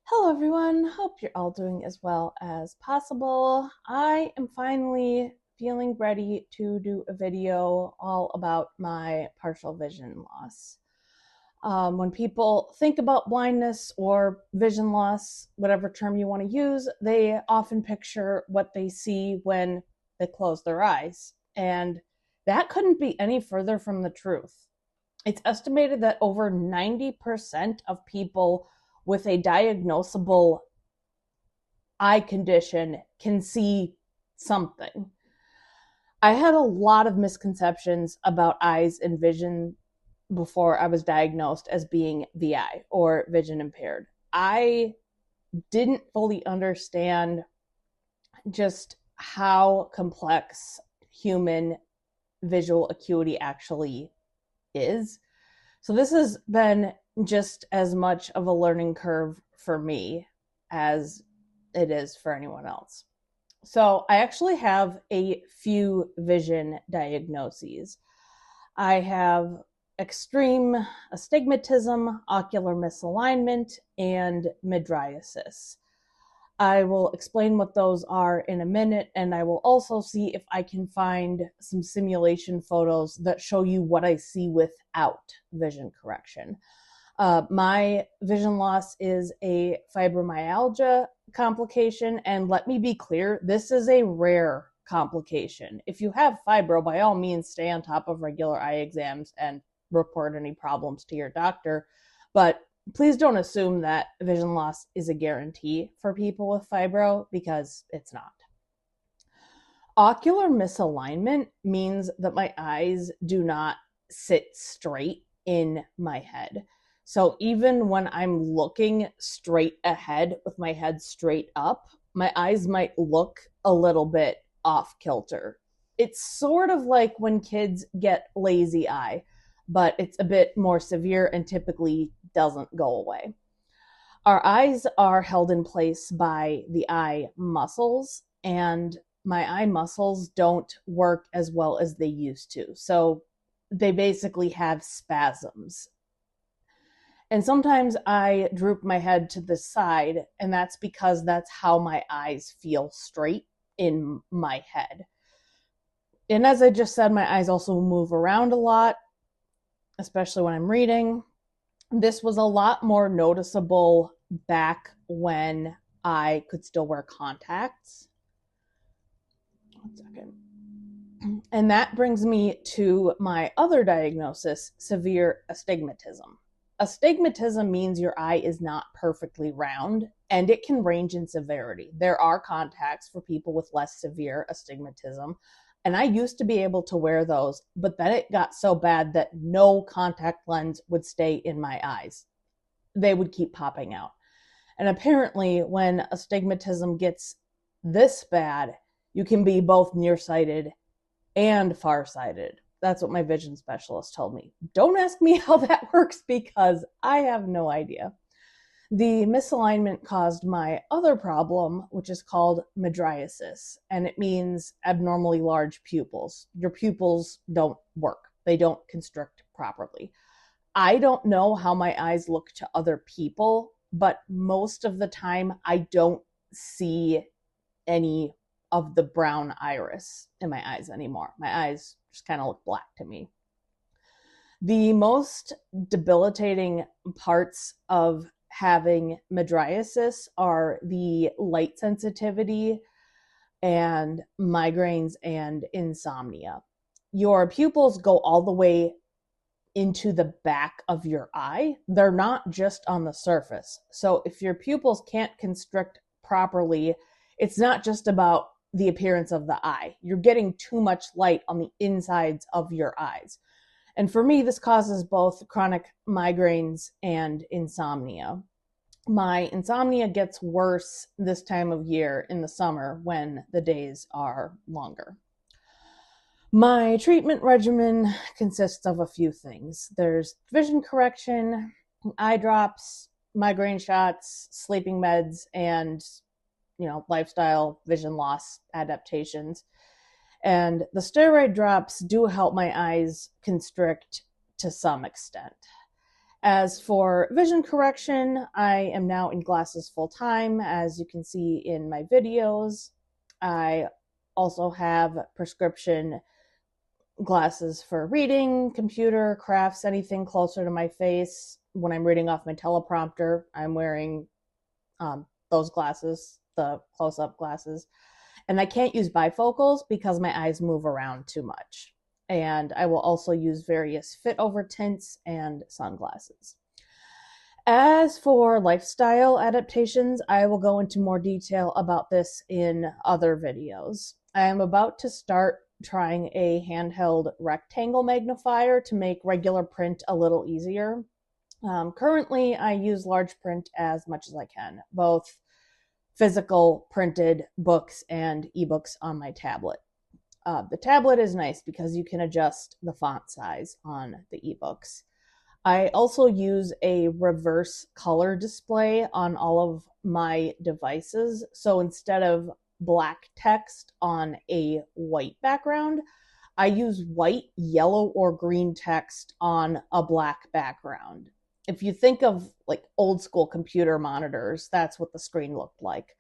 Hello everyone, hope you're all doing as well as possible. I am finally feeling ready to do a video all about my partial vision loss. When people think about blindness or vision loss, whatever term you want to use, they often picture what they see when they close their eyes. And that couldn't be any further from the truth. It's estimated that over 90% of people with a diagnosable eye condition can see something. I had a lot of misconceptions about eyes and vision before I was diagnosed as being VI or vision impaired. I didn't fully understand just how complex human visual acuity actually is. So this has been just as much of a learning curve for me as it is for anyone else. So I actually have a few vision diagnoses. I have extreme astigmatism, ocular misalignment, and mydriasis. I will explain what those are in a minute, and I will also see if I can find some simulation photos that show you what I see without vision correction. My vision loss is a fibromyalgia complication, and let me be clear, this is a rare complication. If you have fibro, by all means, stay on top of regular eye exams and report any problems to your doctor, but please don't assume that vision loss is a guarantee for people with fibro, because it's not. Ocular misalignment means that my eyes do not sit straight in my head. So even when I'm looking straight ahead with my head straight up, my eyes might look a little bit off kilter. It's sort of like when kids get lazy eye, but it's a bit more severe and typically doesn't go away. Our eyes are held in place by the eye muscles, and my eye muscles don't work as well as they used to. So they basically have spasms. And sometimes I droop my head to the side, and that's because that's how my eyes feel straight in my head. And as I just said, my eyes also move around a lot, especially when I'm reading. This was a lot more noticeable back when I could still wear contacts. 1 second. And that brings me to my other diagnosis, severe astigmatism. Astigmatism means your eye is not perfectly round, and it can range in severity. There are contacts for people with less severe astigmatism, and I used to be able to wear those, but then it got so bad that no contact lens would stay in my eyes. They would keep popping out. And apparently, when astigmatism gets this bad, you can be both nearsighted and farsighted. That's what my vision specialist told me. Don't ask me how that works, because I have no idea. The misalignment caused my other problem, which is called mydriasis, and it means abnormally large pupils. Your pupils don't work. They don't constrict properly. I don't know how my eyes look to other people, but most of the time I don't see any of the brown iris in my eyes anymore. My eyes just kind of look black to me. The most debilitating parts of having mydriasis are the light sensitivity and migraines and insomnia. Your pupils go all the way into the back of your eye. They're not just on the surface. So if your pupils can't constrict properly, it's not just about the appearance of the eye. You're getting too much light on the insides of your eyes. And for me, this causes both chronic migraines and insomnia. My insomnia gets worse this time of year in the summer when the days are longer. My treatment regimen consists of a few things. There's vision correction, eye drops, migraine shots, sleeping meds, and lifestyle vision loss adaptations. And the steroid drops do help my eyes constrict to some extent. As for vision correction, I am now in glasses full time, as you can see in my videos. I also have prescription glasses for reading, computer, crafts, anything closer to my face. When I'm reading off my teleprompter, I'm wearing those glasses, the close-up glasses. And I can't use bifocals because my eyes move around too much. And I will also use various fit over tints and sunglasses. As for lifestyle adaptations, I will go into more detail about this in other videos. I am about to start trying a handheld rectangle magnifier to make regular print a little easier. Currently, I use large print as much as I can, both physical printed books and ebooks on my tablet. The tablet is nice because you can adjust the font size on the ebooks. I also use a reverse color display on all of my devices. So instead of black text on a white background, I use white, yellow, or green text on a black background. If you think of like old school computer monitors, that's what the screen looked like.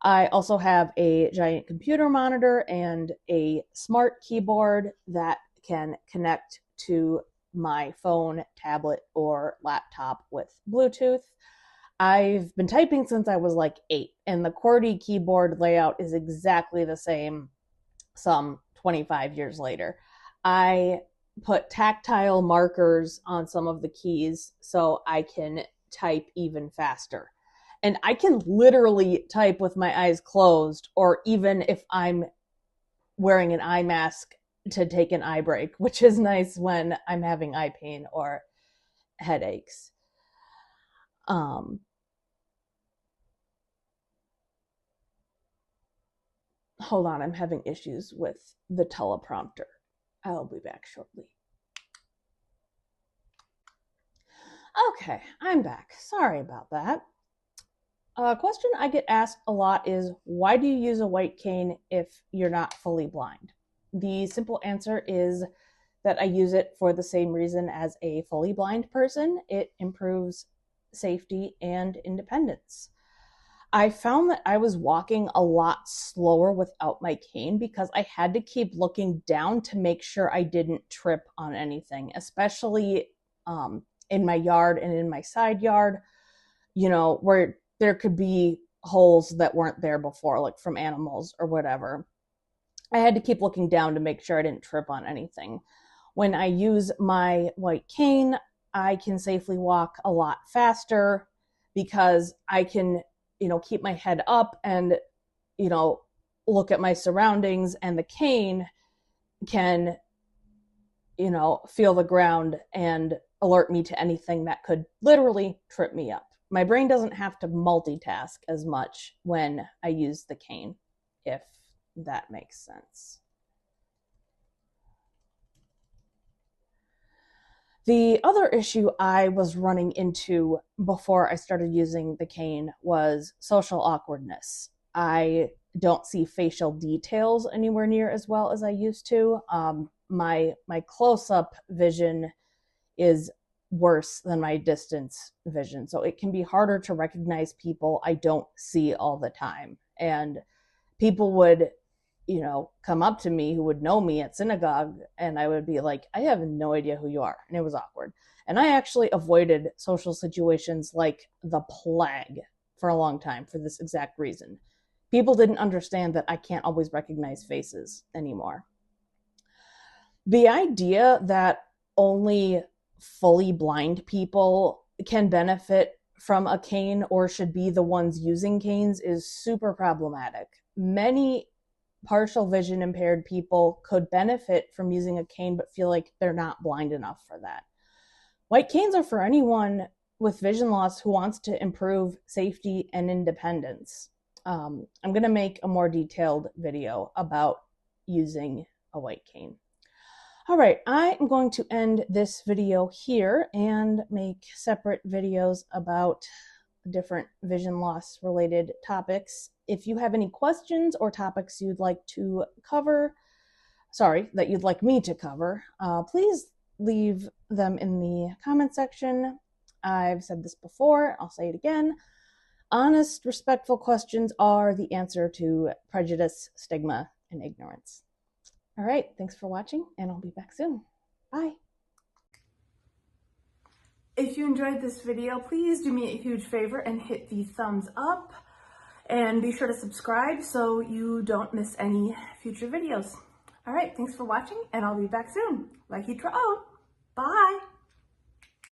I also have a giant computer monitor and a smart keyboard that can connect to my phone, tablet, or laptop with Bluetooth. I've been typing since I was like 8, and the QWERTY keyboard layout is exactly the same some 25 years later. I put tactile markers on some of the keys so I can type even faster. And I can literally type with my eyes closed, or even if I'm wearing an eye mask to take an eye break, which is nice when I'm having eye pain or headaches. Hold on, I'm having issues with the teleprompter. I'll be back shortly. Okay, I'm back. Sorry about that. A question I get asked a lot is, why do you use a white cane if you're not fully blind? The simple answer is that I use it for the same reason as a fully blind person. It improves safety and independence. I found that I was walking a lot slower without my cane because I had to keep looking down to make sure I didn't trip on anything, especially in my yard and in my side yard, where there could be holes that weren't there before, like from animals or whatever. I had to keep looking down to make sure I didn't trip on anything. When I use my white cane, I can safely walk a lot faster because I can, keep my head up and, look at my surroundings, and the cane can, feel the ground and alert me to anything that could literally trip me up. My brain doesn't have to multitask as much when I use the cane, if that makes sense. The other issue I was running into before I started using the cane was social awkwardness. I don't see facial details anywhere near as well as I used to. My close-up vision is worse than my distance vision. So it can be harder to recognize people I don't see all the time. And people would, come up to me who would know me at synagogue, and I would be like, I have no idea who you are. And it was awkward. And I actually avoided social situations like the plague for a long time for this exact reason. People didn't understand that I can't always recognize faces anymore. The idea that only fully blind people can benefit from a cane or should be the ones using canes is super problematic. Many partial vision impaired people could benefit from using a cane but feel like they're not blind enough for that. White canes are for anyone with vision loss who wants to improve safety and independence. I'm going to make a more detailed video about using a white cane. All right, I am going to end this video here and make separate videos about different vision loss related topics. If you have any questions or topics you'd like to cover, that you'd like me to cover, please leave them in the comment section. I've said this before, I'll say it again. Honest, respectful questions are the answer to prejudice, stigma, and ignorance. All right, thanks for watching, and I'll be back soon. Bye. If you enjoyed this video, please do me a huge favor and hit the thumbs up. And be sure to subscribe so you don't miss any future videos. All right, thanks for watching, and I'll be back soon. Bye.